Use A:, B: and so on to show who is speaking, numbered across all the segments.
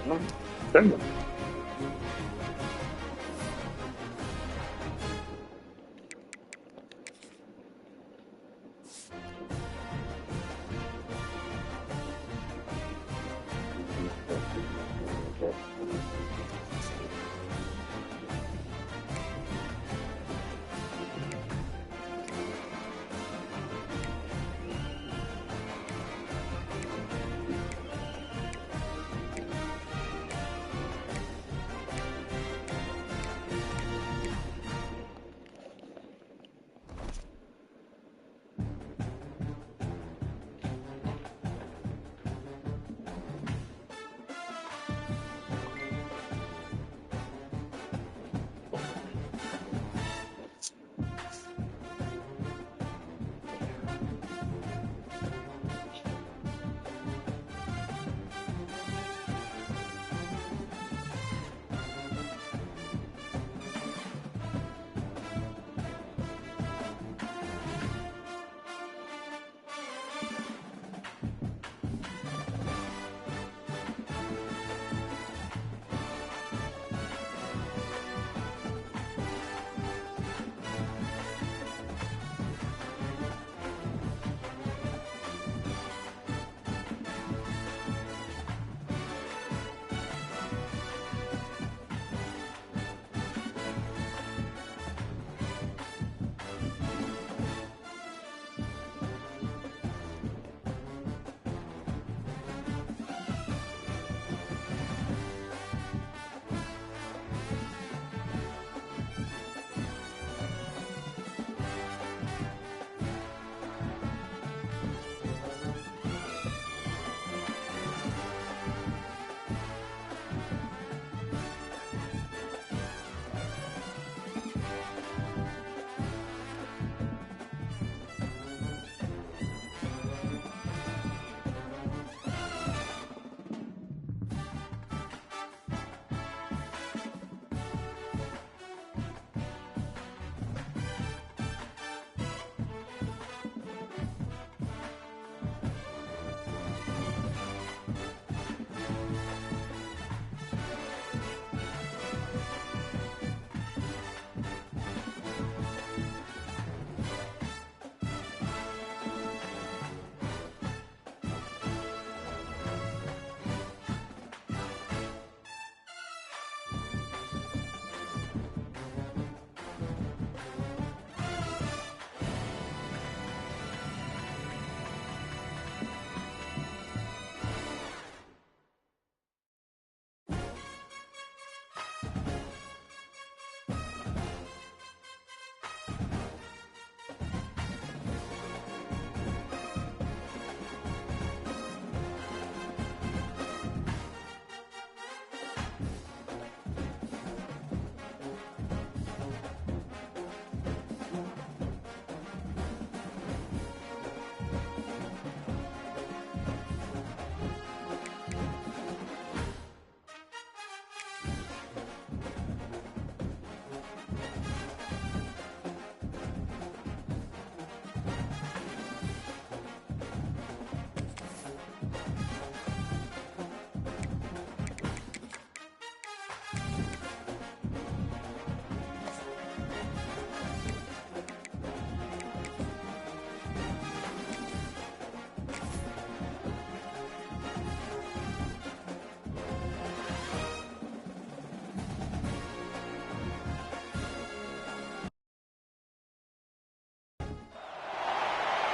A: Okay.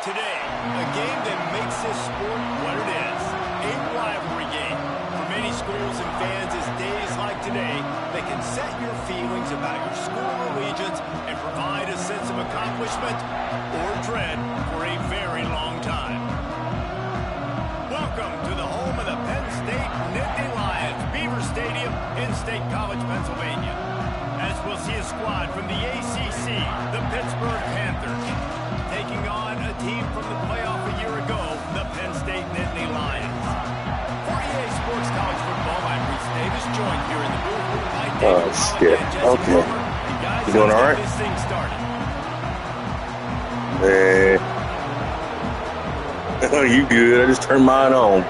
B: Today, a game that makes this sport what it is, a rivalry game. For many schools and fans, it's days like today that can set your feelings about your school allegiance and provide a sense of accomplishment or dread for a very long time. Welcome to the home of the Penn State Nittany Lions, Beaver Stadium in State College, Pennsylvania. As we'll see a squad from the ACC, the Pittsburgh Panthers, taking on a team from the playoff a year ago, the Penn State Nittany Lions. For EA Sports College Football, I'm Reese Davis, joined here in the booth by David
A: Shit.
B: and Jesse
A: Okay.
B: Palmer. And guys,
A: You doing
B: let's
A: all
B: get
A: right?
B: this thing started.
A: Man. You good. I just turned mine on.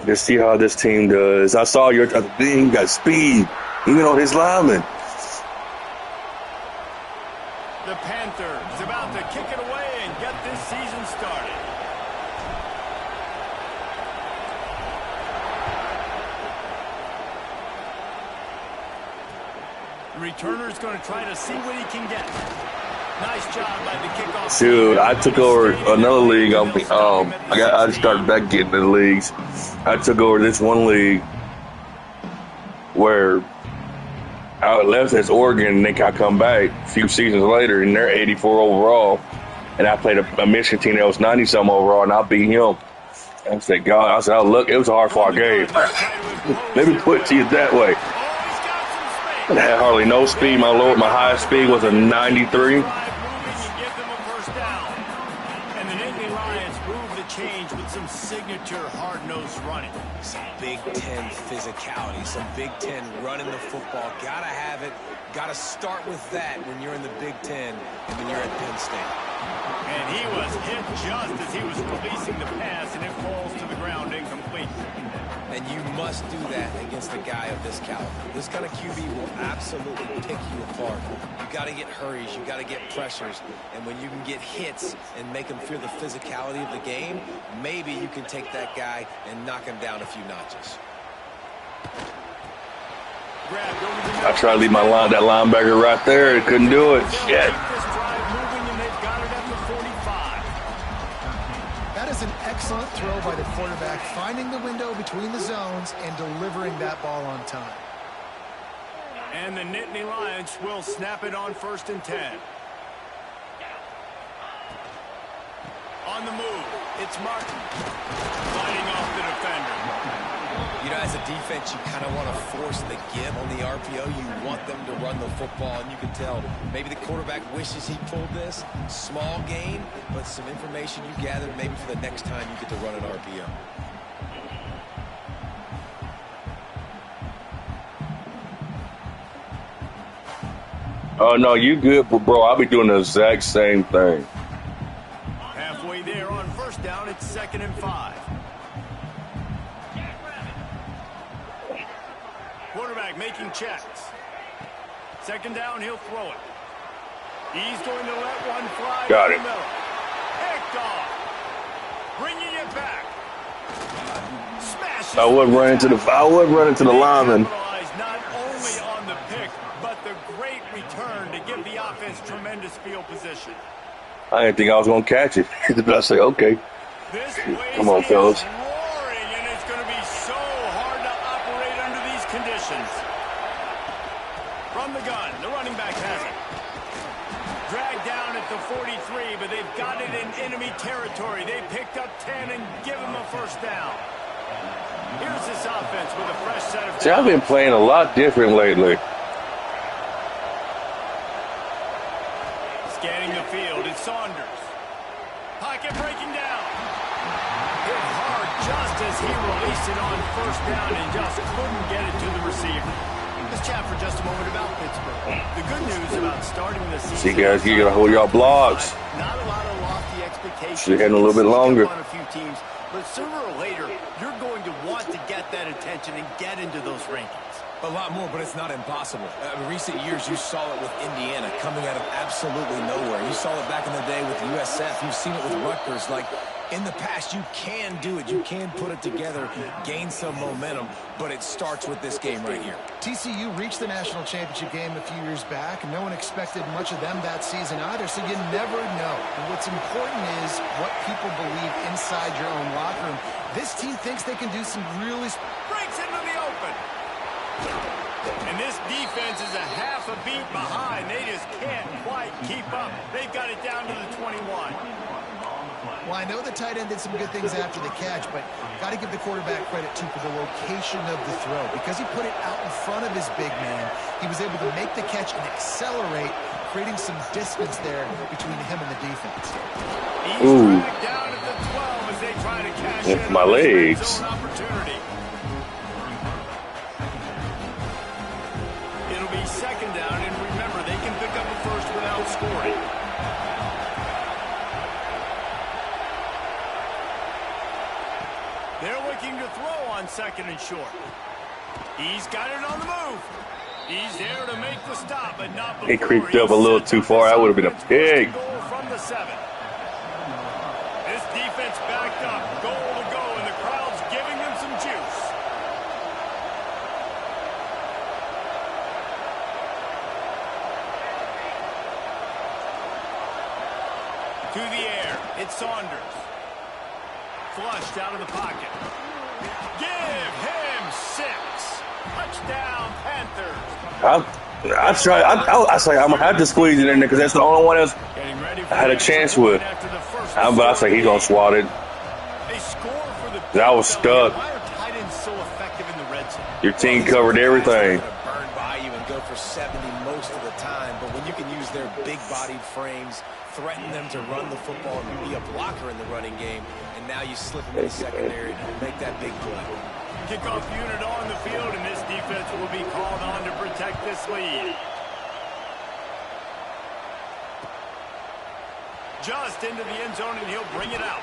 A: Just see how this team does. I saw your thing. Got speed, even on his lineman.
B: The Panthers about to kick it away and get this season started. The returner's going to try to see what he can get. Nice job by the kickoff.
A: Dude, I took over another league. I started back getting into leagues. I took over this one league where I left as Oregon, and then I come back a few seasons later, and they're 84 overall. And I played a Michigan team that was 90-something overall, and I beat him. I said, God, I said, oh, look, it was a hard-fought game. Let me put it to you that way. I had hardly no speed. My highest speed was a 93.
B: And the Nittany Lions move the change with some signature hard-nosed running.
C: Some Big Ten physicality, some Big Ten running the football. Gotta have it. Gotta start with that when you're in the Big Ten and when you're at Penn State.
B: And he was hit just as he was releasing the pass, and it falls to the ground incomplete.
C: And you must do that against a guy of this caliber. This kind of QB will absolutely pick you apart. You got to get hurries, you got to get pressures, and when you can get hits and make him feel the physicality of the game, maybe you can take that guy and knock him down a few notches.
A: I tried to leave that linebacker right there. It couldn't do it. Shit.
D: That is an excellent throw by the quarterback, finding the window between the zones and delivering that ball on time.
B: And the Nittany Lions will snap it on 1st and 10. On the move, it's Martin. Fighting off the defender.
C: You know, as a defense, you kind of want to force the give on the RPO. You want them to run the football, and you can tell maybe the quarterback wishes he pulled this. Small gain, but some information you gathered maybe for the next time you get to run an RPO.
A: Oh, no, you good, but bro, I'll be doing the exact same thing.
B: Halfway there on 1st down, it's 2nd and 5. Quarterback making checks. 2nd down, he'll throw it. He's going to let one fly.
A: Got it.
B: Picked off. Bringing it back. Smashes.
A: I wasn't running to the lineman.
B: Not only on the pick, but the great return to give the offense tremendous field position.
A: I didn't think I was going to catch it. But I say, okay. Come on, fellas.
B: Roaring, and it's going to be so hard to operate under these conditions. From the gun, the running back has it. Dragged down at the 43, but they've got it in enemy territory. They picked up 10 and give him a 1st down. Here's this offense with a fresh set of... See,
A: I've been playing a lot different lately.
B: Scanning the field, it's Saunders. Pocket breaking down. Hit hard just as he released it on 1st down and just couldn't get it to the receiver. Let's chat for just a moment about Pittsburgh. The good news about starting the season...
A: See, guys, you got to hold y'all blogs.
B: Not a lot of lofty expectations.
A: Should have had a little bit longer.
B: On a few teams, but sooner or later, you're going to want to get that attention and get into those rankings.
C: A lot more, but it's not impossible. In recent years, you saw it with Indiana coming out of absolutely nowhere. You saw it back in the day with USF. You've seen it with Rutgers. Like, in the past, you can do it. You can put it together, gain some momentum, but it starts with this game right here.
D: TCU reached the national championship game a few years back, and no one expected much of them that season either, so you never know. And what's important is what people believe inside your own locker room. This team thinks they can do some really...
B: Breaks into the open. And this defense is a half a beat behind. They just can't quite keep up. They've got it down to the 21.
D: Well, I know the tight end did some good things after the catch, but got to give the quarterback credit, too, for the location of the throw. Because he put it out in front of his big man, he was able to make the catch and accelerate, creating some distance there between him and the defense.
A: Ooh.
B: Down at the 12 as they try to cash
A: With my legs.
B: It'll be 2nd down, and remember, they can pick up a 1st without scoring. They're looking to throw on 2nd and short. He's got it on the move. He's there to make the stop, but not before
A: he creeped up a little too far. That would have been a pig.
B: Goal from the 7. This defense backed up, goal to go, and the crowd's giving them some juice. To the air, it's Saunders. Flushed out of the pocket. Give him 6. Touchdown, Panthers.
A: I tried. I say I'm gonna have to squeeze it in there because that's the only one else I had a chance with. But I say he's gonna swat it. I was stuck. Your team covered everything.
C: Burn by you and go for 70 most of the time, but when you can use their big-bodied frames, threaten them to run the football and be a blocker in the running game, and now you slip them in the secondary and make that big play.
B: Kickoff unit on the field, and this defense will be called on to protect this lead. Just into the end zone, and he'll bring it out.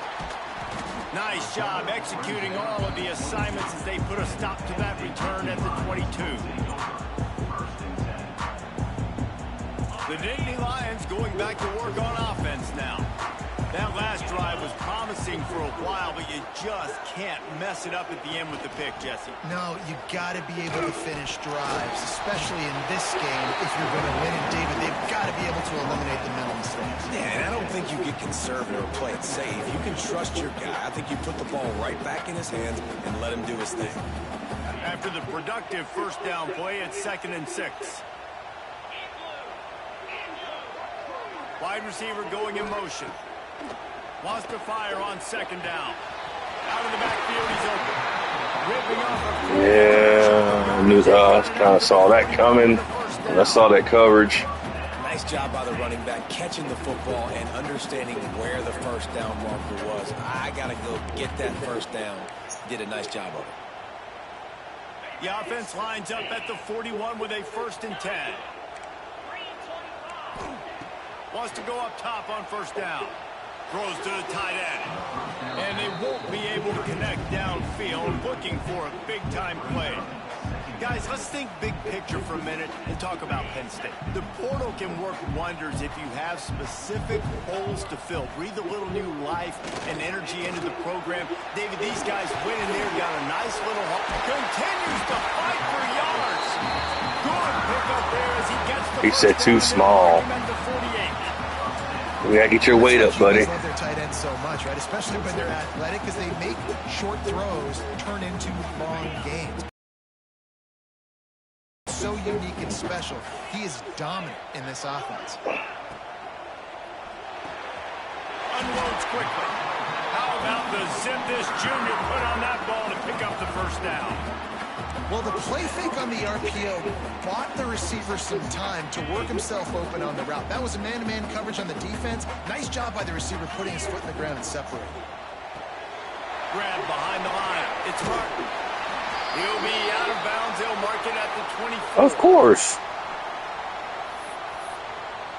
B: Nice job executing all of the assignments as they put a stop to that return at the 22. The Nittany Lions going back to work on offense now. That last drive was promising for a while, but you just can't mess it up at the end with the pick, Jesse.
D: No, you got to be able to finish drives, especially in this game. If you're going to win it, David, they've got to be able to eliminate the mental mistakes.
C: Yeah, and I don't think you get conservative or play it safe. You can trust your guy. I think you put the ball right back in his hands and let him do his thing.
B: After the productive first down play, it's 2nd and 6. Wide receiver going in motion. Wants to fire on 2nd down. Out of the backfield, he's open. Ripping off a
A: Yeah, I kind of saw that coming. And I saw that coverage.
C: Nice job by the running back catching the football and understanding where the first down marker was. I got to go get that first down. Did a nice job of it.
B: The offense lines up at the 41 with a 1st and 10. Wants to go up top on 1st down. Throws to the tight end. And they won't be able to connect downfield, looking for a big-time play. Guys, let's think big picture for a minute and talk about Penn State. The portal can work wonders if you have specific holes to fill. Breathe a little new life and energy into the program. David, these guys went in there, got a nice little hole. Continues to fight for yards. Good pick up there as he gets the
A: He said too small. You gotta get your weight up, buddy.
D: Love their tight ends so much, right? Especially when they're athletic, because they make short throws turn into long gains. So unique and special. He is dominant in this offense.
B: Unloads quickly. How about the zip this junior put on that ball to pick up the 1st down?
D: Well, the play fake on the RPO bought the receiver some time to work himself open on the route. That was a man-to-man coverage on the defense. Nice job by the receiver putting his foot in the ground and separating.
B: Grab behind the line. It's Martin. He'll be out of bounds. They'll mark it at the 24.
A: Of course.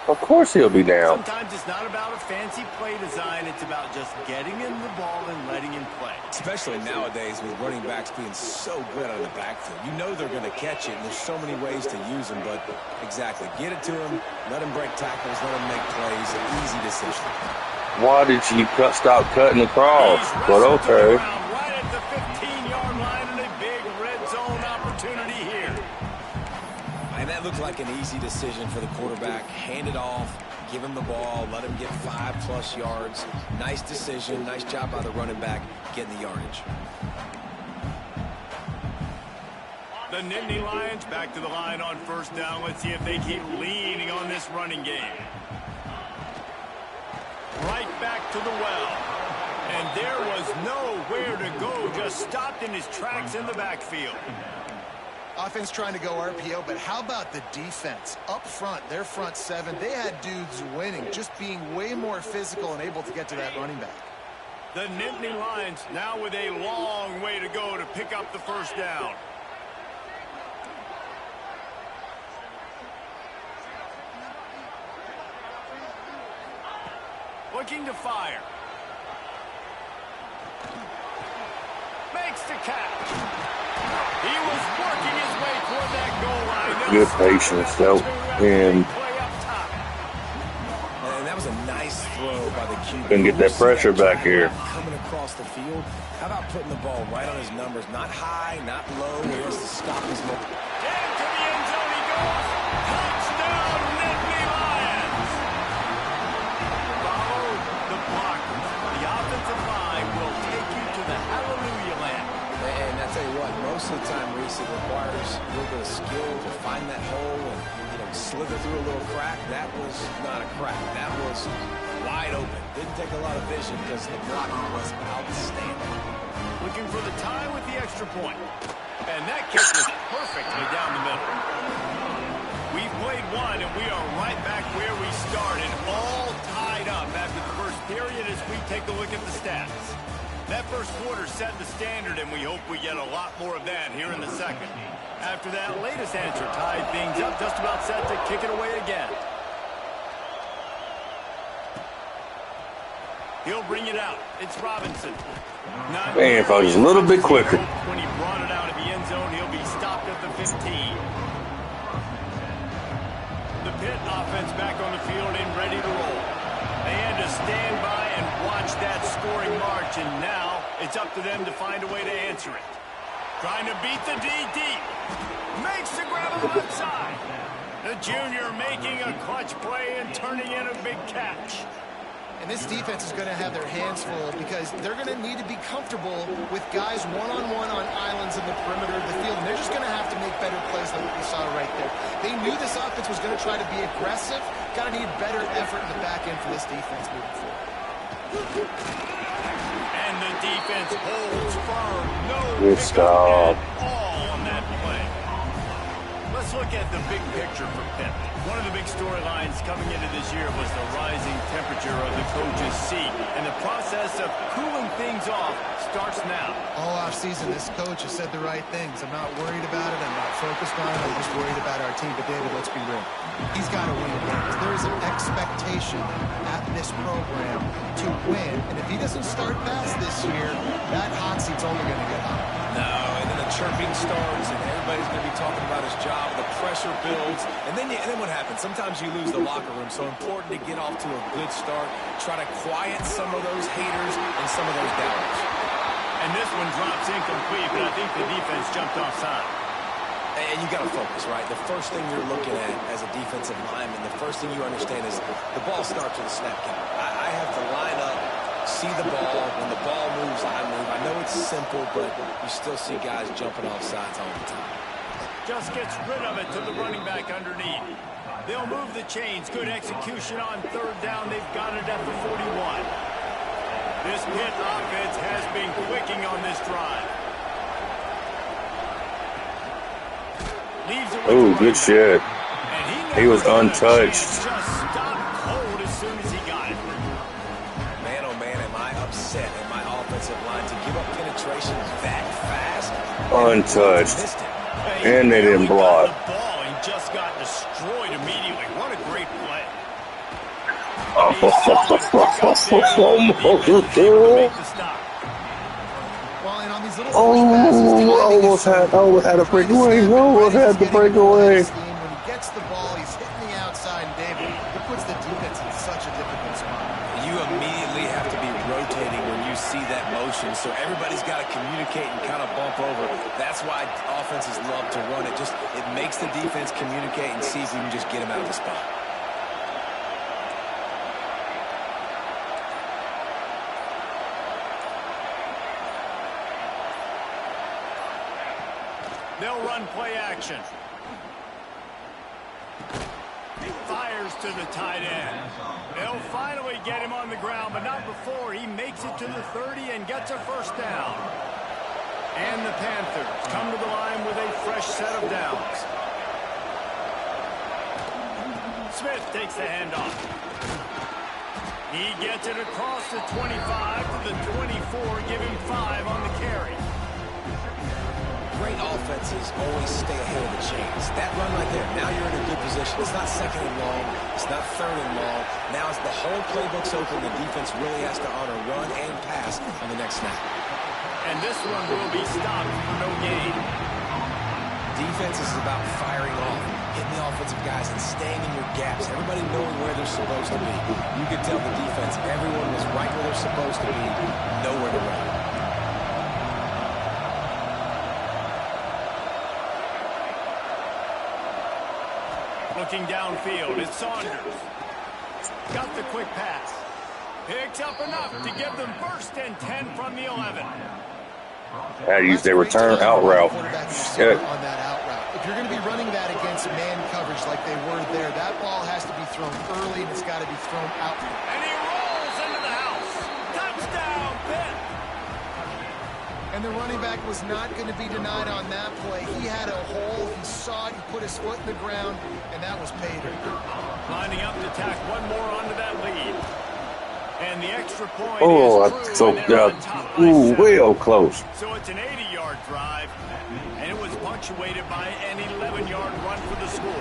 A: Of course he'll be down.
B: Sometimes it's not about a fancy play design. It's about just getting him the ball and letting him play.
C: Especially nowadays with running backs being so good out of the backfield. You know they're going to catch it, and there's so many ways to use them, but exactly. Get it to him, let him break tackles, let him make plays. An easy decision.
A: Why did you stop cutting across? But okay.
B: Right at the 15-yard line and a big red zone opportunity here.
C: And that looked like an easy decision for the quarterback. Hand it off, give him the ball, let him get 5+ yards. Nice decision. Nice job by the running back getting the yardage.
B: The Nittany Lions back to the line on 1st down. Let's see if they keep leaning on this running game. Right back to the well. And there was nowhere to go. Just stopped in his tracks in the backfield.
D: Offense trying to go RPO, but how about the defense? Up front, their front 7, they had dudes winning, just being way more physical and able to get to that running back.
B: The Nittany Lions now with a long way to go to pick up the 1st down. Looking to fire. to catch. He was working his way toward that goal line.
A: Good patience, though. And
C: that was a nice throw by the QB.
A: Couldn't get that pressure back here.
C: Coming across the field. How about putting the ball right on his numbers? Not high, not low. He has to stop his moment.
B: Into the end zone he goes. Touchdown, Nittany Lions. Follow the blocker. The offensive line will take you to the hallelujah land.
C: And I tell you what, most of the time, Reese, it requires a little bit of skill to find that hole and slither through a little crack. That was not a crack. That was wide open. Didn't take a lot of vision because the blocking was outstanding.
B: Looking for the tie with the extra point. And that kick was perfectly down the middle. We've played one, and we are right back where we started, all tied up after the first period as we take a look at the stats. That first quarter set the standard, and we hope we get a lot more of that here in the second. After that latest answer tied things up, just about set to kick it away again. He'll bring it out. It's Robinson.
A: Man, if I was a little bit quicker.
B: When he brought it out of the end zone, he'll be stopped at the 15. The Pitt offense back on the field and ready to roll. They had to stand by and watch that scoring march, and now it's up to them to find a way to answer it. Trying to beat the D deep. Makes the grab on the left side. The junior making a clutch play and turning in a big catch.
D: And this defense is going to have their hands full because they're going to need to be comfortable with guys one-on-one on islands in the perimeter of the field. And they're just going to have to make better plays like we saw right there. They knew this offense was going to try to be aggressive. Got to need better effort in the back end for this defense moving forward.
B: And the defense holds firm. No
A: Good stop.
B: at all on that play. Let's look at the big picture for Pitt. One of the big storylines coming into this year was the rising temperature of the coach's seat. And the process of cooling things off starts now.
D: All offseason, this coach has said the right things. I'm not worried about it. I'm not focused on it. I'm just worried about our team. But, David, let's be real. He's got to win games. There is an expectation at this program to win. And if he doesn't start fast this year, that hot seat's only going to get hot.
C: No, and then the chirping starts, and everybody's going to be talking about his job. The pressure builds, and then what happens? Sometimes you lose the locker room. So important to get off to a good start. Try to quiet some of those haters and some of those doubters.
B: And this one drops incomplete, but I think the defense jumped offside.
C: And you got to focus, right? The first thing you're looking at as a defensive lineman, the first thing you understand is the ball starts with a snap count. I have to line up, see the ball. When the ball moves, I move. I know it's simple, but you still see guys jumping off sides all the time.
B: Just gets rid of it to the running back underneath. They'll move the chains. Good execution on third down. They've got it at the 41. This Pitt offense has been clicking on this drive.
A: Oh, good shit. He was untouched.
B: Just stopped cold as soon as he got it.
C: Man, oh man, am I upset at my offensive line to give up penetration that fast.
A: Untouched. And they didn't block.
B: The ball and just got destroyed immediately. What a great play.
A: Almost had a breakaway. Almost had the breakaway.
D: When he gets the ball, he's hitting the outside, and David, it puts the defense in such a difficult spot.
C: You immediately have to be rotating when you see that motion, so everybody's got to communicate and kind of bump over. That's why offenses love to run it. It makes the defense communicate and see if you can just get him out of the spot.
B: They'll run play action. He fires to the tight end. They'll finally get him on the ground, but not before he makes it to the 30 and gets a first down. And the Panthers come to the line with a fresh set of downs. Smith takes the handoff. He gets it across the 25 to the 24, give him 5 on the carry.
C: Great offenses always stay ahead of the chains. That run right there, now you're in a good position. It's not second and long. It's not third and long. Now as the whole playbook's open, the defense really has to honor run and pass on the next snap.
B: And this one will be stopped for no gain.
C: Defense is about firing off, hitting the offensive guys, and staying in your gaps. Everybody knowing where they're supposed to be. You could tell the defense, everyone was right where they're supposed to be, nowhere to run.
B: Looking downfield, it's Saunders. Got the quick pass. Picks up enough to give them 1st and 10 from the 11.
A: How to use their return out route. Shit.
D: On that out route. If you're going to be running that against man coverage like they were there, that ball has to be thrown early and it's got to be thrown out.
B: And he rolls into the house. Touchdown, Pitt.
D: And the running back was not going to be denied on that play. He had a hole. He saw it. He put his foot in the ground, and that was pay dirt.
B: Lining up to tack one more onto that lead. And the extra point is
A: so real close.
B: So it's an 80-yard drive, and it was punctuated by an 11-yard run for the school.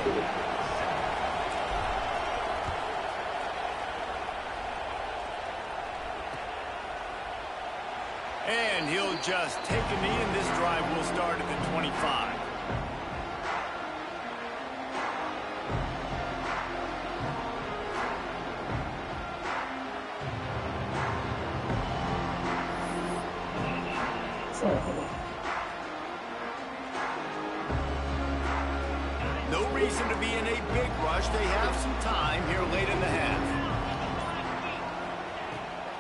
B: And he'll just take a knee, and this drive will start at the 25. No reason to be in a big rush. They have some time here late in the half.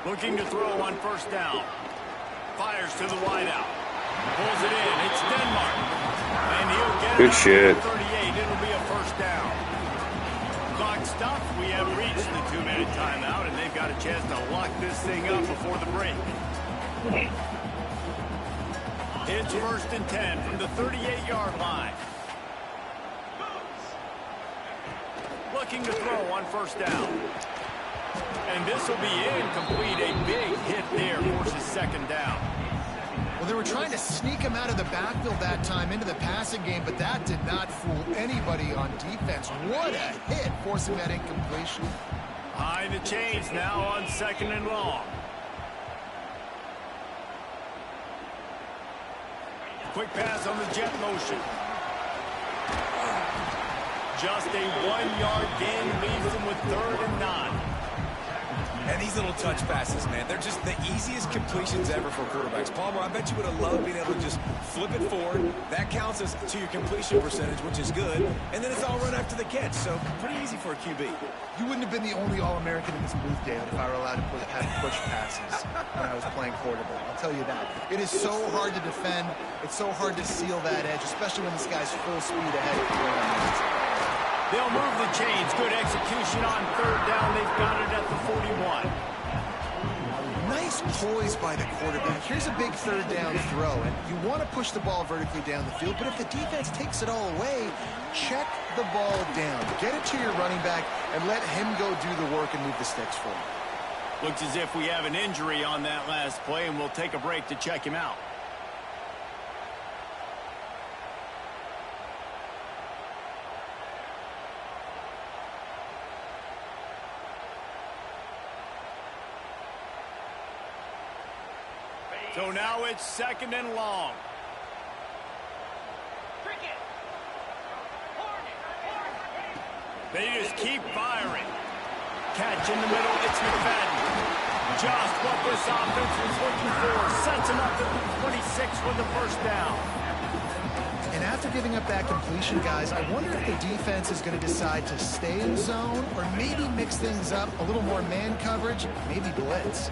B: Looking to throw on 1st down. Fires to the wideout. Pulls it in. It's Denmark. And he'll get
A: good
B: it
A: shit.
B: 38. It'll be a 1st down. Clock stopped. We have reached the 2-minute timeout, and they've got a chance to lock this thing up before the break. It's 1st and 10 from the 38-yard line. Looking to throw on 1st down. And this will be incomplete. A big hit there forces 2nd down.
D: Well, they were trying to sneak him out of the backfield that time into the passing game, but that did not fool anybody on defense. What a hit, forcing that incompletion.
B: High the chains now on 2nd and long. Quick pass on the jet motion. Just a 1-yard gain leaves him with 3rd and 9.
C: And these little touch passes, man, they're just the easiest completions ever for quarterbacks. Palmer, I bet you would have loved being able to just flip it forward. That counts as to your completion percentage, which is good. And then it's all run after the catch, so pretty easy for a QB.
D: You wouldn't have been the only All-American in this booth, Dale, if I were allowed to have push passes when I was playing quarterback. I'll tell you that. It is so hard to defend. It's so hard to seal that edge, especially when this guy's full speed ahead of you.
B: They'll move the chains. Good execution on 3rd down. They've got it at the 41.
D: Nice poise by the quarterback. Here's a big 3rd down throw, and you want to push the ball vertically down the field, but if the defense takes it all away, check the ball down. Get it to your running back and let him go do the work and move the sticks for you.
B: Looks as if we have an injury on that last play, and we'll take a break to check him out. So now it's 2nd and long. They just keep firing. Catch in the middle. It's McFadden. Just what this offense was looking for. Sets him up at the 26 with the 1st down.
D: And after giving up that completion, guys, I wonder if the defense is going to decide to stay in zone or maybe mix things up, a little more man coverage, maybe blitz.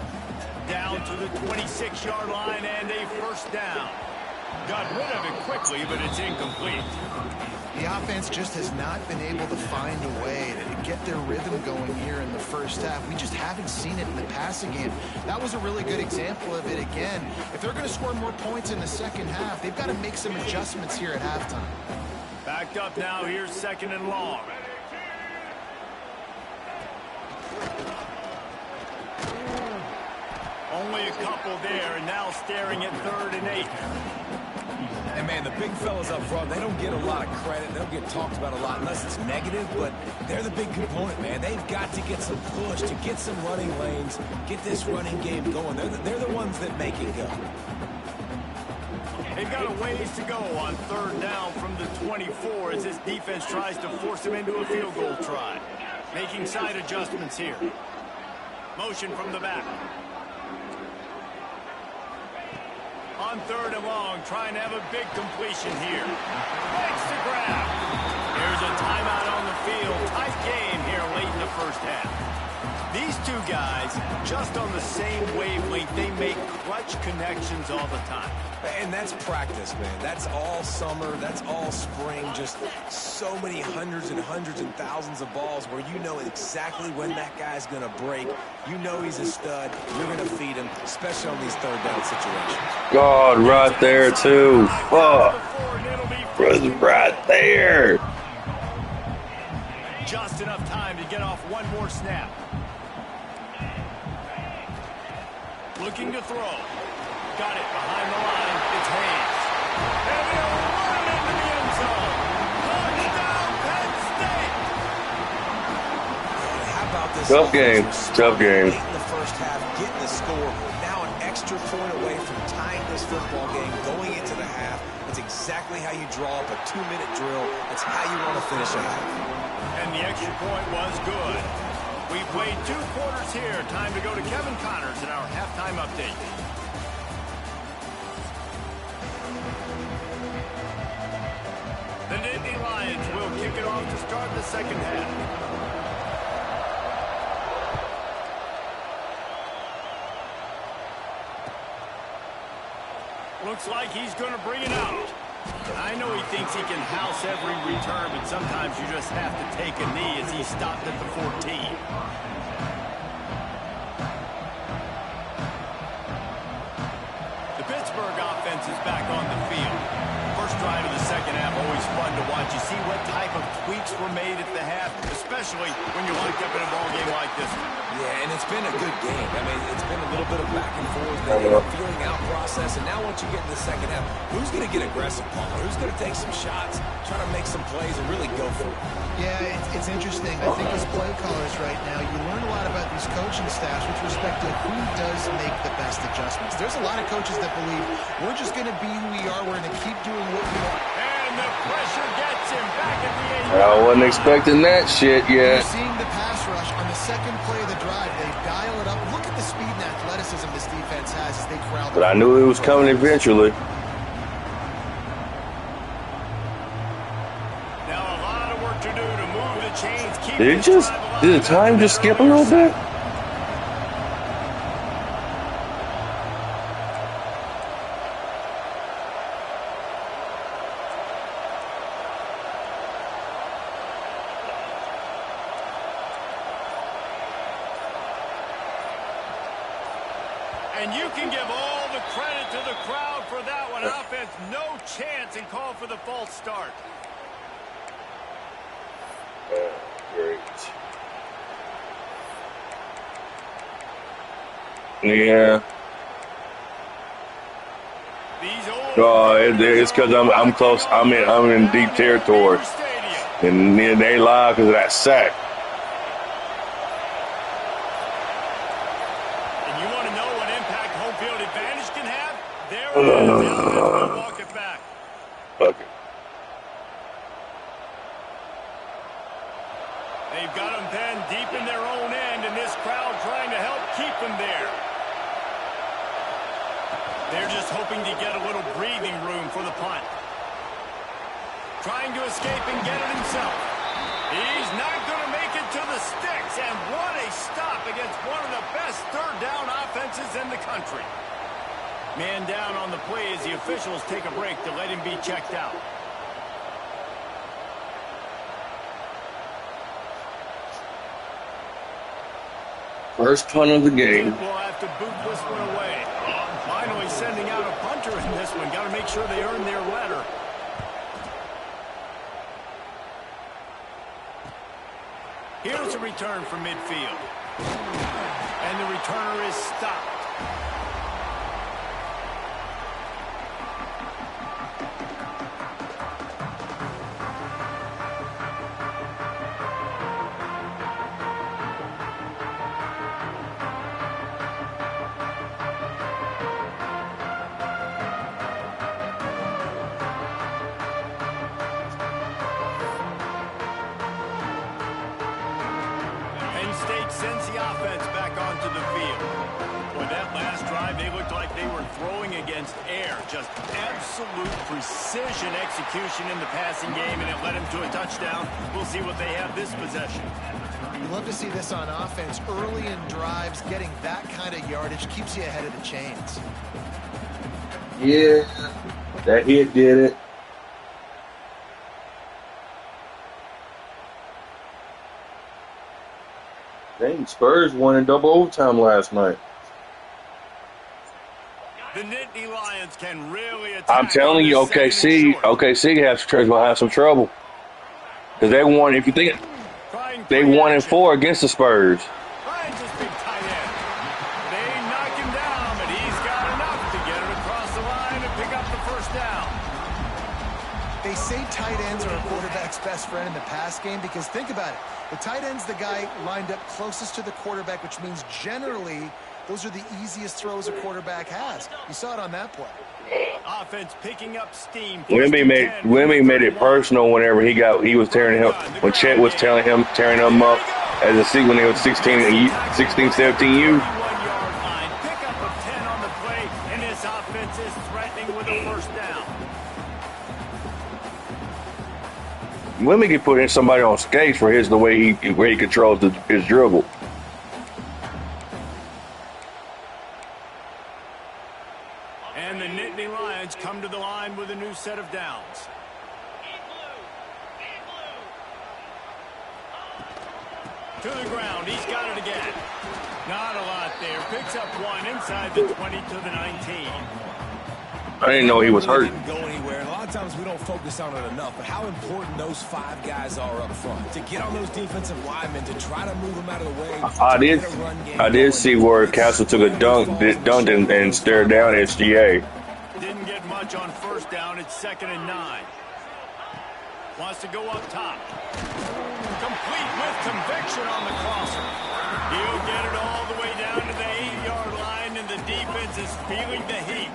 B: Down to the 26-yard line and a 1st down. Got rid of it quickly, but it's incomplete.
D: The offense just has not been able to find a way to get their rhythm going here in the 1st half. We just haven't seen it in the passing game. That was a really good example of it again. If they're going to score more points in the 2nd half, they've got to make some adjustments here at halftime.
B: Backed up now. Here's 2nd and long. Only a couple there, and now staring at 3rd and 8.
C: And, man, the big fellas up front, they don't get a lot of credit. They don't get talked about a lot unless it's negative, but they're the big component, man. They've got to get some push, to get some running lanes, get this running game going. They're the ones that make it go.
B: They've got a ways to go on 3rd down from the 24 as this defense tries to force them into a field goal try. Making side adjustments here. Motion from the back. On 3rd and long, trying to have a big completion here. Makes the grab. There's a timeout on the field. Tight game here late in the first half. These two guys, just on the same wavelength, they make clutch connections all the time.
C: And that's practice, man. That's all summer. That's all spring. Just so many hundreds and thousands of balls where you know exactly when that guy's going to break. You know he's a stud. You're going to feed him, especially on these 3rd down situations.
A: God, right there, too. Fuck. Was right there.
B: Just enough time to get off one more snap. Looking to throw. Got it behind the line. It's Hayes. And he'll run into the end zone. Touchdown, Penn State.
C: How about this?
A: Tough game. Tough game.
C: Late in the first half, getting the score. Now an extra point away from tying this football game, going into the half. It's exactly how you draw up a 2-minute drill. That's how you want to finish a half.
B: And the extra point was good. We played 2 quarters here. Time to go to Kevin Connors in our halftime update. The Nittany Lions will kick it off to start the second half. Looks like he's going to bring it out. I know he thinks he can house every return, but sometimes you just have to take a knee as he stopped at the 14. The Pittsburgh offense is back on the field. First drive of the second half, always fun to watch. You see what type of tweaks were made at the half, especially when you're locked up in a ball game like this one.
C: Yeah, and it's been a good game. I mean, it's been a little bit of back and forth, feeling out process, and now once you get in the second half, who's going to get aggressive, Paul? Who's going to take some shots, try to make some plays, and really go for it?
D: Yeah, it's interesting. I think as play callers right now, you learn a lot about these coaching staffs with respect to who does make the best adjustments. There's a lot of coaches that believe we're just going to be who we are. We're going to keep doing what we are.
B: And the pressure gets him back at the 8.
A: I wasn't expecting that shit yet.
D: You're seeing the pass rush on the second play of the drive. They dial it up. Look at the speed and athleticism this defense has as they crowd.
A: But I knew it was coming eventually.
B: Now a lot of work to do to move the chains.
A: Did the time just skip a little bit?
B: And you can give all the credit to the crowd for that one. Offense, no chance, and call for the false start.
A: Great. Yeah. Oh, it's because I'm close. I'm in deep territory, and they lie because of that sack.
B: Walk it back.
A: Fuck it.
B: They've got them penned deep in their own end, and this crowd trying to help keep them there. They're just hoping to get a little breathing room for the punt. Trying to escape and get it himself. He's not going to make it to the sticks, and what a stop against one of the best third down offenses in the country. Man down on the play as the officials take a break to let him be checked out.
A: First punt of the game.
B: We'll have to boot this one away. Finally sending out a punter in this one. Got to make sure they earn their letter. Here's a return from midfield. And the returner is stopped. sends the offense back onto the field. With that last drive, they looked like they were throwing against air. Just absolute precision execution in the passing game, and it led them to a touchdown. We'll see what they have this possession.
D: You love to see this on offense. Early in drives, getting that kind of yardage keeps you ahead of the chains.
A: Yeah, that hit did it. Dang, Spurs won in double overtime last night.
B: The Nittany Lions can really attack.
A: I'm telling you, OKC will have some trouble because they won. If you think they won in 4 against the Spurs.
B: Ryan's this big tight end. They knock him down, but he's got enough to get it across the line and pick up the first down.
D: They say tight ends are a quarterback's best friend in the pass game because think about it. The tight end's the guy lined up closest to the quarterback, which means generally those are the easiest throws a quarterback has. You saw it on that play.
B: Offense picking up steam.
A: Wimby made it personal whenever he was tearing him when Chet was tearing him up as a when he was 16, 17 U.
B: 1-yard line. Pick up of 10 on the play, and this offense is threatening with a first down.
A: Wimby could put in somebody on skates for the way he controls his dribble.
B: And the Nittany Lions come to the line with a new set of downs. To the ground, he's got it again. Not a lot there. Picks up one inside the 20 to the 19.
A: I didn't know he was hurt.
C: Didn't go anywhere. And a lot of times we don't focus on it enough, but how important those 5 guys are up front to get on those defensive linemen to try to move them out of the way.
A: I did see where Castle took a dunk and stared down SGA.
B: Didn't get much on first down. It's 2nd and 9. Wants to go up top. Complete with conviction on the crosser. He'll get it all the way down to the 8-yard line, and the defense is feeling the heat.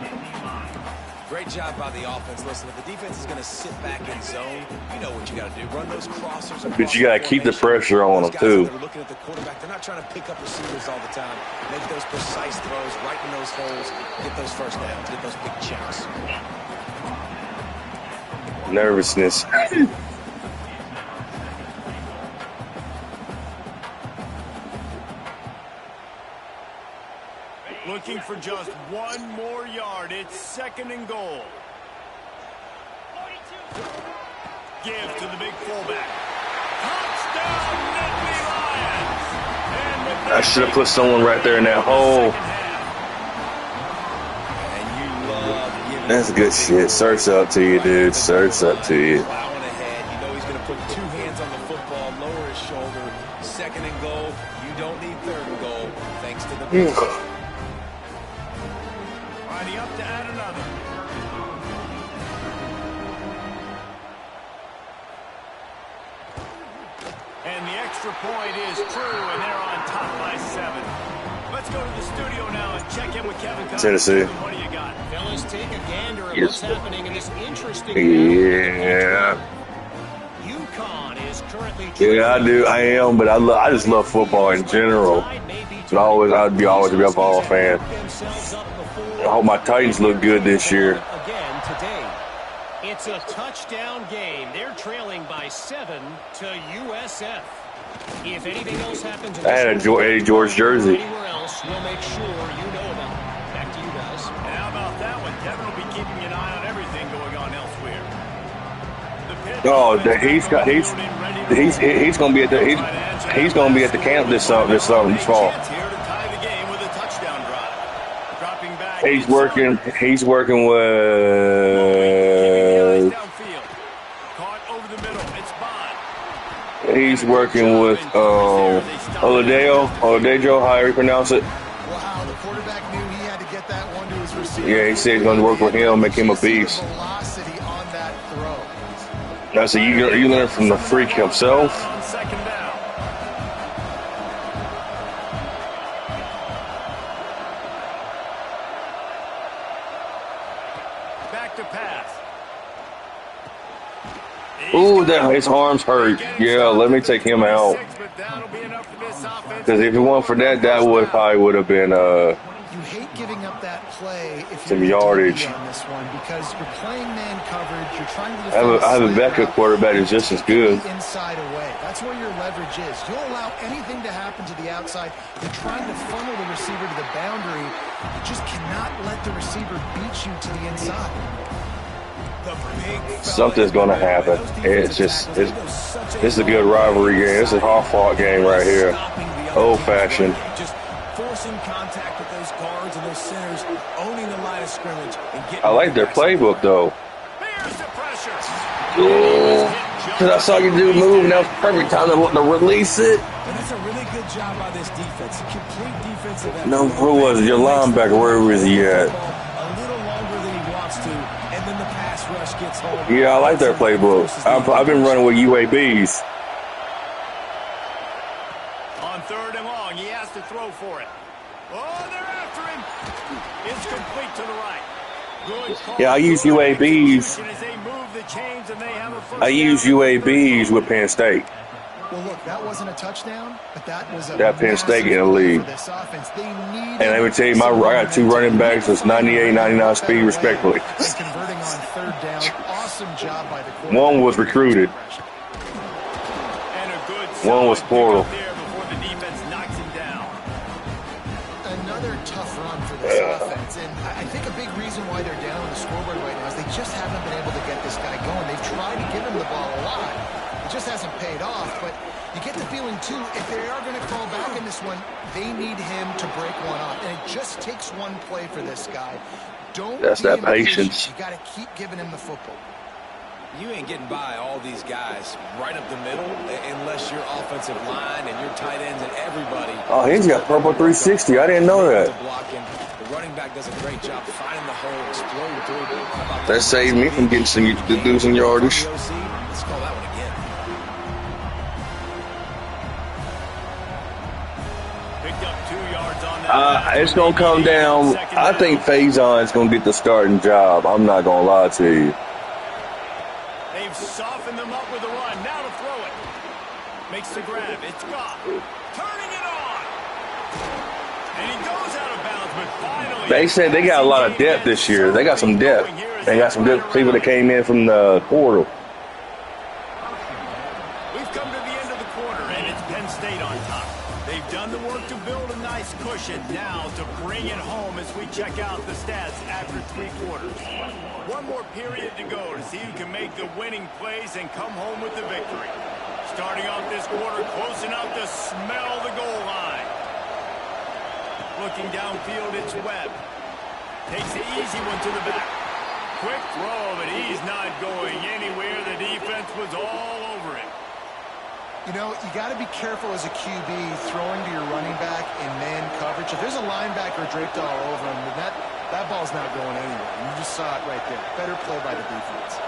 C: Great job by the offense. Listen, if the defense is going to sit back in zone, you know what you got to do. Run those crossers.
A: But you got to keep the pressure on them, too.
C: They're looking at the quarterback. They're not trying to pick up receivers all the time. Make those precise throws, right in those holes, get those first downs, get those big chunks.
A: Nervousness.
B: Looking for just one more yard. It's 2nd and goal. Give to the big fullback. Touchdown, Nittany Lions!
A: I should have put someone right there in that hole. That's good shit. Surf's up to you, dude. Surf's up to you.
C: Plowing ahead. You know he's going to put 2 hands on the football, lower his shoulder. 2nd and goal. You don't need 3rd and goal. Thanks to the
B: Riding up to add another. And the extra point is true, and they're on top by 7. Let's go to the studio now and check in with Kevin Cummings.
A: Tennessee.
B: What do you got?
E: Fellas, take a gander at
A: Yes.
E: what's happening in this interesting
A: Yeah.
E: UConn is currently
A: Yeah, I do. I am, but I just love football in general. So I'd be always be a ball fan. I hope my Titans look good this year.
E: Again today. It's a touchdown game. They're trailing by 7 to USF. If anything else happens,
A: I had a Eddie George jersey.
E: Anywhere else, we'll make sure you know about it. Back to you guys.
B: And how about that one? Kevin will be keeping an eye on everything going on elsewhere.
A: Oh, he's gonna be at the camp this fall. He's working with. He's working with Oladejo, however you pronounce it.
D: Wow, the quarterback knew he had to get that one to his receiver.
A: Yeah, he said he's going to work with him, make him a beast.
D: Velocity on that throw.
A: I said, you learn from the freak himself.
B: On 2nd down. Back to pass.
A: Ooh, that his arms hurt. Yeah, let me take him out. Because if it weren't for that, that would probably would have been
D: You hate giving up that play if
A: some
D: you're
A: yardage.
D: on this one because you're playing man coverage. You're trying to
A: I have a backup quarterback that's just as good.
D: Inside away. That's where your leverage is. You'll allow anything to happen to the outside. You're trying to funnel the receiver to the boundary. You just cannot let the receiver beat you to the inside.
A: Something's going to happen. It's just this is a good rivalry game. It's a hard-fought game right here. Old-fashioned.
C: Just forcing contact with those guards and those centers, owning the line of scrimmage, and getting.
A: I like their playbook though. Because I saw you do move, and that was the perfect time to release it.
C: And that's a really good job by this defense. Complete defensive effort.
A: No, who was it? Your linebacker? Where was he at?
C: A little longer than he wants to, and then the pass rush gets home.
A: Yeah, I like their playbook. I've been running with UABs.
B: On 3rd and long, he has to throw for it. Oh, they're after him. It's complete to the right. Good call.
A: Yeah, I use UABs. I use UABs with Penn State.
D: Well, look, that wasn't a touchdown, but that was a
A: That Penn State in the league.
D: this offense. They need.
A: And let me tell you, I got 2 running backs that's 98, 99 speed, respectively.
D: And converting on 3rd down. Awesome job by the quarterback.
A: One was recruited. One was portal.
D: Another tough run for this offense, and I think a big reason why they're down on the scoreboard right now is they just haven't been able to get this guy going. They've tried to give him the ball a lot. It just hasn't paid off, but you get the feeling, too, if they are going to crawl back in this one, they need him to break one off, and it just takes one play for this guy.
A: That's that patience.
D: You got to keep giving him the football.
C: You ain't getting by all these guys right up the middle unless your offensive line and your tight ends and everybody.
A: Oh, he's got purple 360. I didn't know that.
C: The running back does a great job finding the hole, exploding through.
A: That saved me from getting some losing yardage.
C: Let's call that one again.
B: Picked up 2 yards on that.
A: It's going to come down. I think Faison's going to get the starting job. I'm not going to lie to you.
B: They've softened them up with a run. Now to throw it. Makes the grab. It's gone. Turning it on. And he goes out of bounds, but finally.
A: They said they got a lot of depth this year. They got some depth. They got some good people that came in from the portal.
B: We've come to the end of the quarter, and it's Penn State on top. They've done the work to build a nice cushion. Now to bring it home as we check out the stats after 3 quarters. One more period to go to see who can make the winning plays and come home with the victory. Starting off this quarter close enough to smell the goal line. Looking downfield, it's Webb. Takes the easy one to the back. Quick throw, but he's not going anywhere. The defense was all over him.
D: You know, you got to be careful as a QB throwing to your running back in man coverage. If there's a linebacker draped all over him, then that ball's not going anywhere. You just saw it right there. Better play by the defense.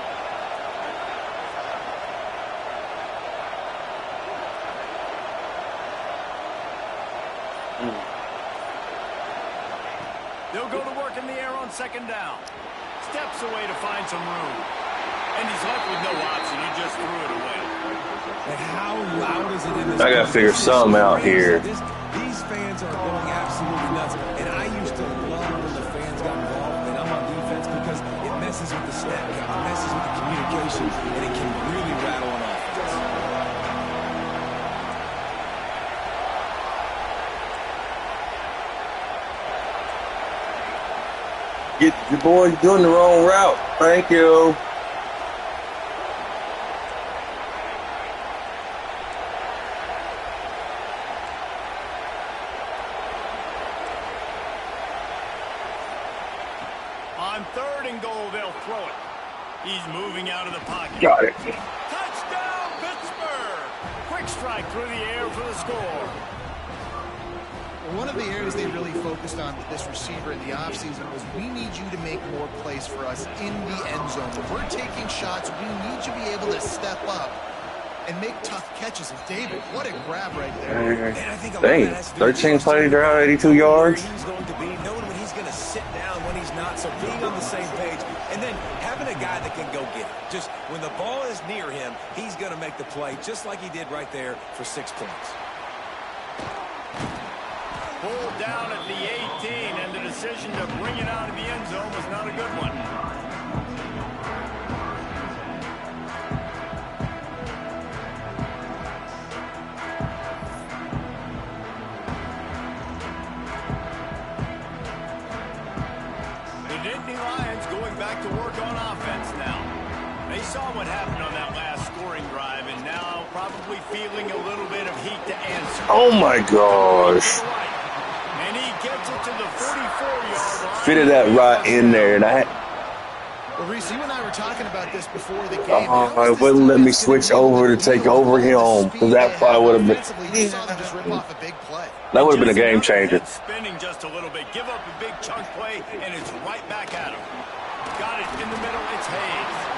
B: They'll go to work in the air on 2nd down. Steps away to find some room. And he's left with no option. He just threw it away.
C: And how loud is it in this?
A: I got to figure something out here.
C: These fans are going absolutely nuts. And I used to love when the fans got involved and I'm on defense because it messes with the snap count, it messes with the communication, and it can really rattle an offense.
A: Your boy's doing the wrong route. Thank you.
B: On 3rd and goal, they'll throw it. He's moving out of the pocket.
A: Got it.
B: Touchdown, Pittsburgh! Quick strike through the air for the score.
D: One of the areas they really focused on with this receiver in the offseason was we need you to make more plays for us in the end zone. When we're taking shots, we need you to be able to step up and make tough catches. And David, what a grab right there.
C: And I think a lot of
A: Dang,
C: that has to do with
A: 13 plays, they're out 82
C: where
A: yards.
C: he's going to be, knowing when he's going to sit down, when he's not, so being on the same page, and then having a guy that can go get it. Just when the ball is near him, he's going to make the play, just like he did right there for 6 points.
B: Pulled down at the 18, and the decision to bring it out of the end zone was not a good one. The Nittany Lions going back to work on offense now. They saw what happened on that last scoring drive, and now probably feeling a little bit of heat to answer.
A: Oh my gosh.
B: And he gets it to the 44-yard line.
A: Fitted that right in there, and
D: Well, Reese, you and I were talking about this before the game.
A: it wouldn't let me switch over to take over him, because that probably would have been.
D: You saw them just rip off a big play.
A: That would have been a game changer.
B: Spinning just a little bit. Give up a big chunk play, and it's right back at him. Got it in the middle. It's Hayes.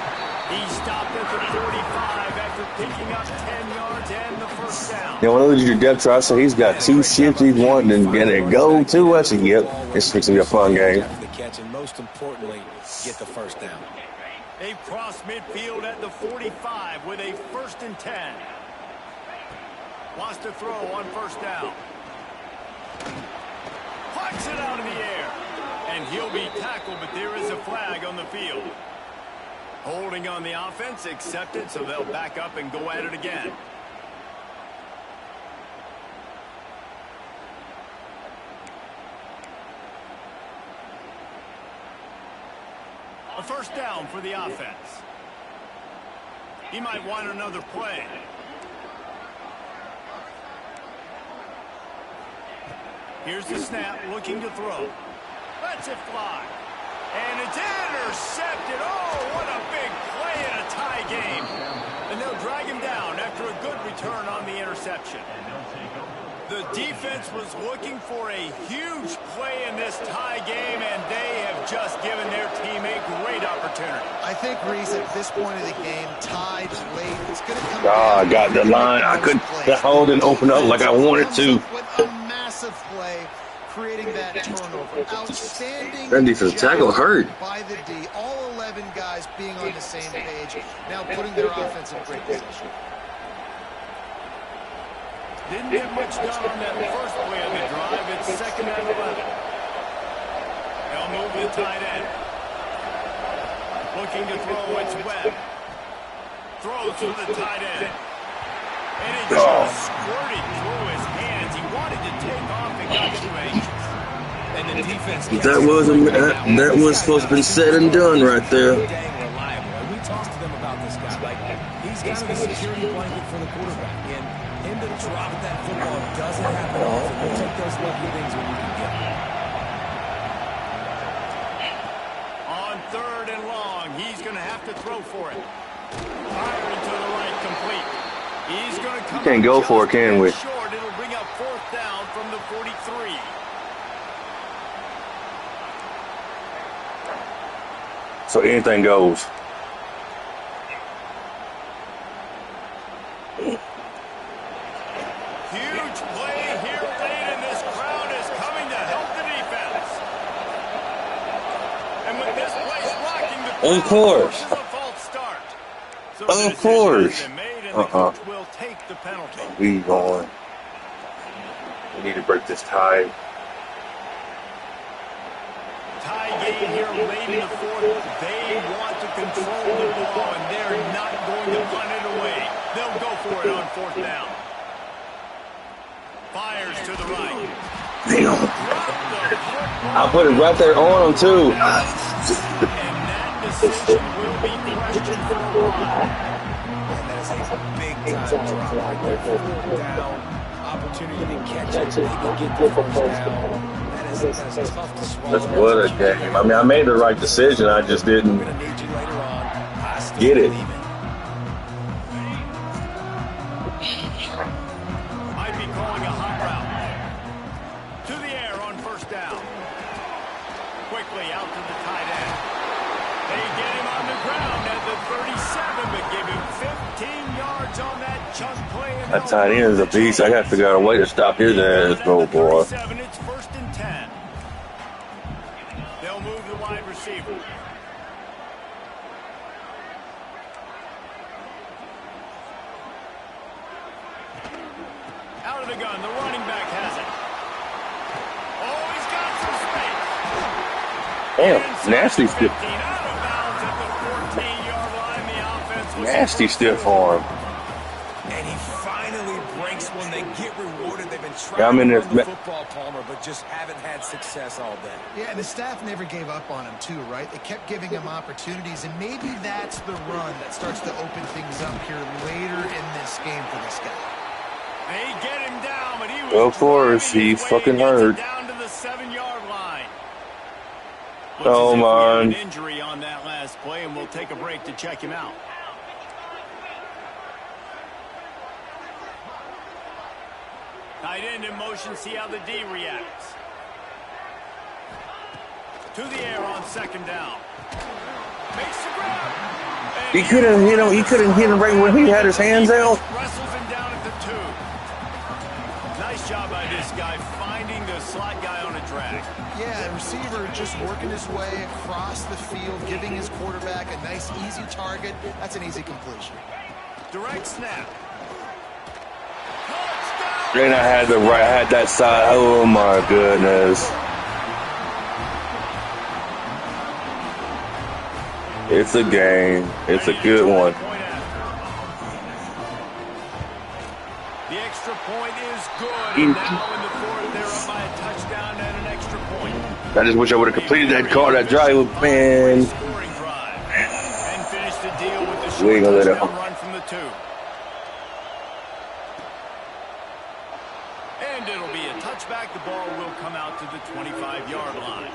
B: He stopped at the 45 after picking up 10 yards and the first down.
A: You know, when I looked at your depth chart, so he's got 2 shifts he's wanting to get it go to. I said, yep, it's fixing to be a fun game.
C: The catch, and most importantly, get the first down.
B: They've crossed midfield at the 45 with a 1st and 10. Wants to throw on first down. Flicks it out in the air. And he'll be tackled, but there is a flag on the field. Holding on the offense, accepted, so they'll back up and go at it again. A first down for the offense. He might want another play. Here's the snap, looking to throw. Lets it fly. And it's intercepted. Oh, what a big play in a tie game. And they'll drag him down after a good return on the interception. The defense was looking for a huge play in this tie game, and they have just given their team a great opportunity.
D: I think, Reese, at this point of the game, tied late. It's going to come
A: I
D: down
A: got
D: to
A: the line. I couldn't hold and open up like I wanted to.
D: With a massive play, creating that turnover. Outstanding.
A: That defensive tackle hurt.
D: By the D. All 11 guys being on the same page. Now putting their offense in great position.
B: Didn't get much done on that first play of the drive. It's 2nd and 11. They'll move the tight end. Looking to throw, it's Webb. Throws to the tight end. And it just squirted through his hands. He wanted to take off and got too anxious.
C: And the defense
A: That was supposed to have been said and done right there.
C: dang reliable. And we talked to them about this guy. He's kind of a security blanket for the quarterback. And him to drop that football doesn't happen often. We'll take those lucky things when you can get them.
B: On 3rd and long, he's going to have to throw for it. Firing to the right, complete. He's going to come.
A: You can't go for it, can we?
B: Short. It'll bring up 4th down from the 43.
A: So anything goes.
B: Huge play here late, and this crowd is coming to help the defense. And with this place rocking, the crowd
A: Of course.
B: forces a false start. So
A: Of
B: the decision
A: course.
B: has been made, and the coach will take the penalty.
A: We going. We need to break this tie.
B: Tie game here late in the 4th. They want to control the ball, and they're not going to punt it away. They'll go for it on 4th down. Fires to the right.
A: Damn.
B: Drop the football.
A: I put it right there on him, too.
B: And that decision will be questioned for a while.
C: And that is a big-time drop right there. 4th down, opportunity to catch it, maybe get the first down. That is tough to swallow.
A: That's what a game. I mean, I made the right decision. I just didn't
C: We're going to need you later on. I still
A: get it.
C: believe
B: Might be calling a hot route. To the air on 1st down. Quickly out to the tight end. They get him on the ground at the 37, but give him 15 yards on that chunk play.
A: That tight end is a beast. I got to figure out a way to stop his ass, go boy.
B: It's 1st and 10. They'll move the wide receiver. Out of the gun, the running back has it. Oh, he's got some space.
A: Damn, nasty stiff.
B: Out of bounds at the 14-yard line. The offense was
A: Nasty stiff arm.
C: And he finally breaks when they get rewarded. They've been
A: Yeah, I'm
C: trying
A: in
C: to
A: this
C: run the football, Palmer, but just haven't had success all day.
D: Yeah, and the staff never gave up on him, too, right? They kept giving him opportunities, and maybe that's the run that starts to open things up here later in this game for this guy.
B: They get him down, but he was
A: Of course, he fucking hurt.
B: down to the 7-yard line.
A: Oh, man.
B: An injury on that last play, and we'll take a break to check him out. Tight end in motion, see how the D reacts. To the air on 2nd down. Makes the grab.
A: He couldn't hit him. He couldn't hit him right when he had his hands out.
B: Wrestles him down at the 2. Nice job by this guy finding the slot guy on a drag.
D: Yeah, the receiver just working his way across the field, giving his quarterback a nice, easy target. That's an easy completion.
B: Direct snap.
A: Then I had that side. Oh my goodness. It's a game. It's a good one.
B: The extra point is good. And now in the 4th, they're up by a touchdown and an extra point.
A: I just wish I would have completed that call, that drive, man.
B: Scoring drive. And finish the deal with the
A: We ain't
B: short
A: gonna let it
B: touchdown run from the 2. And it'll be a touchback. The ball will come out to the 25-yard line.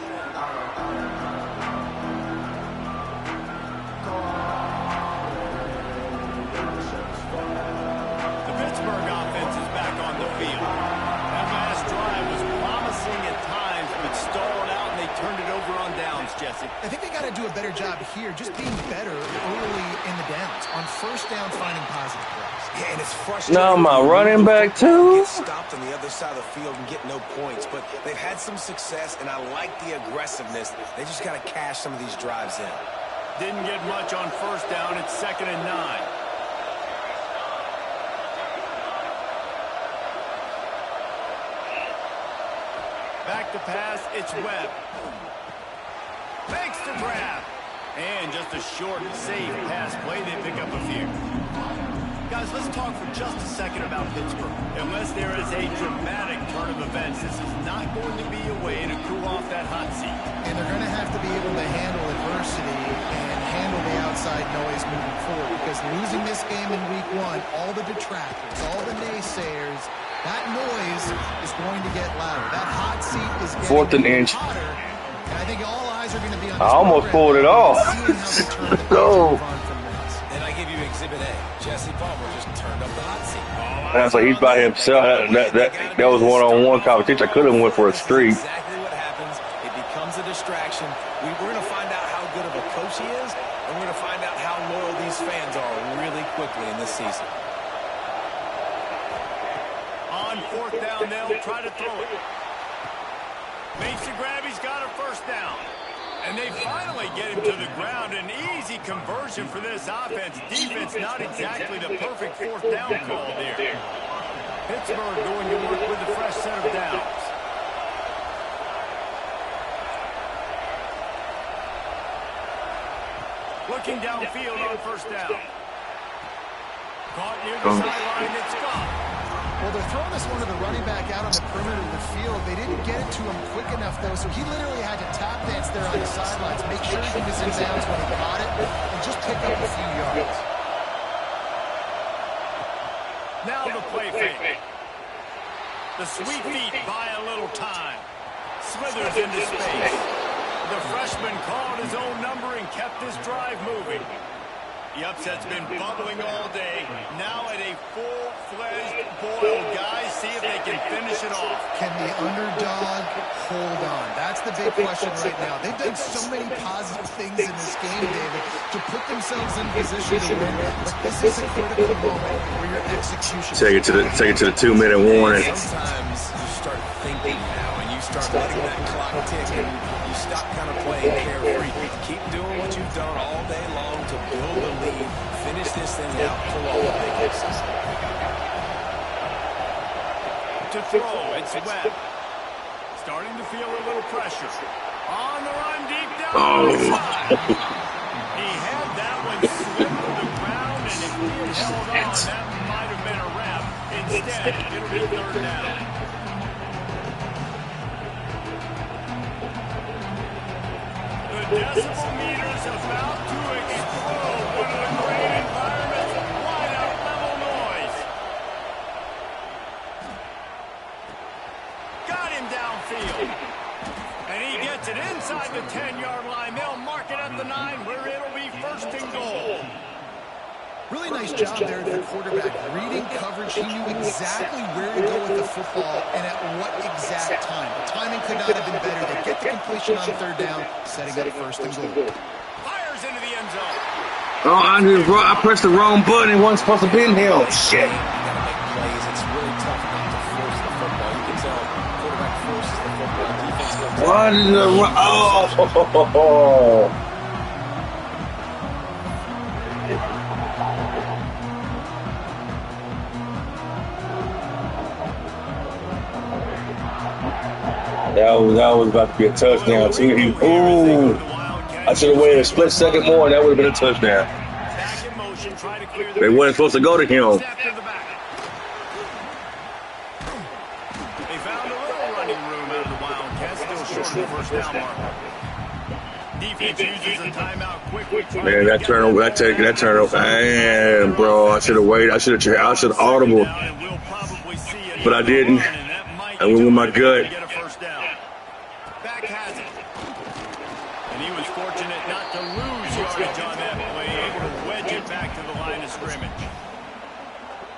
B: The Pittsburgh offense is back on the field. That last drive was promising at times, but stalled out, and they turned it over on downs, Jesse.
D: I think they got to do a better job here, just being better early in the downs. On 1st down, finding positive plays.
C: Yeah, and it's frustrating.
A: Now my running back too.
C: Get stopped on the other side of the field and get no points, but they've had some success, and I like the aggressiveness. They just got to cash some of these drives in.
B: Didn't get much on 1st down. It's 2nd and 9. Back to pass, it's Webb. Makes the grab. And just a short, safe pass play. They pick up a few. Guys, let's talk for just a second about Pittsburgh. Unless there is a dramatic turn of events, this is not going to be a way to cool off that hot seat.
D: And they're going to have to be able to handle adversity and handle the outside noise moving forward, because losing this game in week 1, all the detractors, all the naysayers, that noise is going to get louder. That hot seat is getting
A: 4th and inch.
D: hotter. And I think all eyes are going to be on
A: I
D: this
A: almost
D: program,
A: pulled it off.
D: seeing how they turn the
A: No.
D: move on from this.
C: And I give you Exhibit A. Jesse Palmer just turned up the hot seat.
A: And I was like, he's by himself. That was one-on-one competition. I could have went for a streak.
C: Exactly what happens. It becomes a distraction. We're going to find out how good of a coach he is, and we're going to find out how loyal these fans are really quickly in this season.
B: On 4th down, they'll try to throw it. Makes the grab, he's got a 1st down. And they finally get him to the ground. An easy conversion for this offense. Defense not exactly the perfect 4th down call there. Pittsburgh going to work with a fresh set of downs. Looking downfield on 1st down. Caught near the sideline, it's gone.
D: Well, they're throwing this one to the running back out on the perimeter of the field. They didn't get it to him quick enough, though, so he literally had to tap dance there on the sidelines, make sure he was in bounds when he caught it, and just pick up a few yards.
B: Now the play fake. The sweet feet buy a little time. Slithers into space. The freshman called his own number and kept this drive moving. The upset's been bubbling all day. Now at a full-fledged boil. Guys, see if they can finish it off.
D: Can the underdog hold on? That's the big question right now. They've done so many positive things in this game, David, to put themselves in position to win. But this is a critical moment where your execution.
A: Take it to the 2-minute warning.
C: Sometimes you start thinking now, and you start letting that clock tick, and you stop kind of playing carefree. Keep doing what you've done all day long to build the lead, finish this thing out, pull off the big misses.
B: To throw, it's Webb. Starting to feel a little pressure. On the run, deep down the side. He had that one slip to the ground, and if he had held on, that might have been a wrap. Instead, it'll be third down. The decibel meter's about to explode. One of the great environments, wide out level noise. Got him downfield. And he gets it inside the 10-yard line. They'll mark it at the 9 where it'll be first and goal.
D: Really nice job there of the quarterback. Reading coverage, he knew exactly where to go with the football and at what exact time. The timing could not have been better. They get the completion on third down, setting up first and goal.
B: Fires into the end zone.
A: Oh, I pressed the wrong button. It wasn't supposed to be in here. Shit.
C: You gotta make plays. It's really tough not to force the football. You can tell quarterback forces the football. Defense comes
A: Why did the oh. That was about to be a touchdown too. Ooh, I should have waited a split second more, and that would have been a touchdown.
B: Back in motion, try to clear the
A: They weren't supposed to go to him.
B: After the back. They found a little running room out of the Wildcats, still short of the first down marker. Defense uses a timeout quickly.
A: Man, that turnover. Damn, bro, I should have waited. I should have audible, but I didn't. I went with my gut.
B: Back has it. And he was fortunate not to lose yardage on that play, able to wedge it back to the line of scrimmage.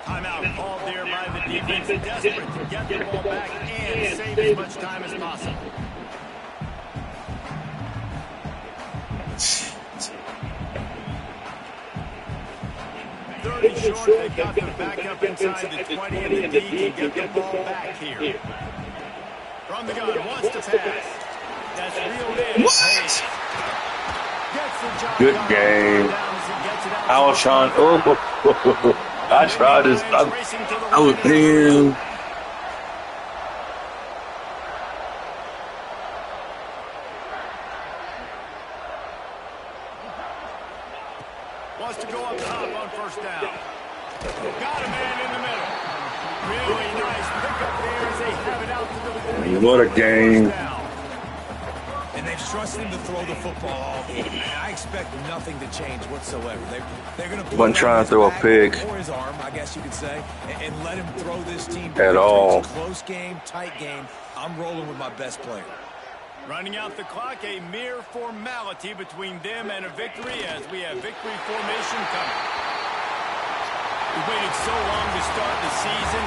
B: Timeout called there by the defense, desperate to get the ball back and save as much time as possible. Third and short, they've got them back up inside the 20, and the D can get the ball back here. From the gun, wants to pass. That's reeled in.
A: What? Good game. Alshon. Oh, I tried this. I was in.
B: Wants to go up top on first down. Got a man in the middle. Really nice pickup there as they have it out to the 40.
A: What a game.
C: And they've trusted him to throw the football all game. I expect nothing to change whatsoever. They're going to
A: Wasn't trying to throw a pick.
C: Or his arm, I guess you could say, and let him throw this team
A: At all.
C: It's a close game, tight game. I'm rolling with my best player.
B: Running out the clock, a mere formality between them and a victory as we have victory formation coming. We waited so long to start the season.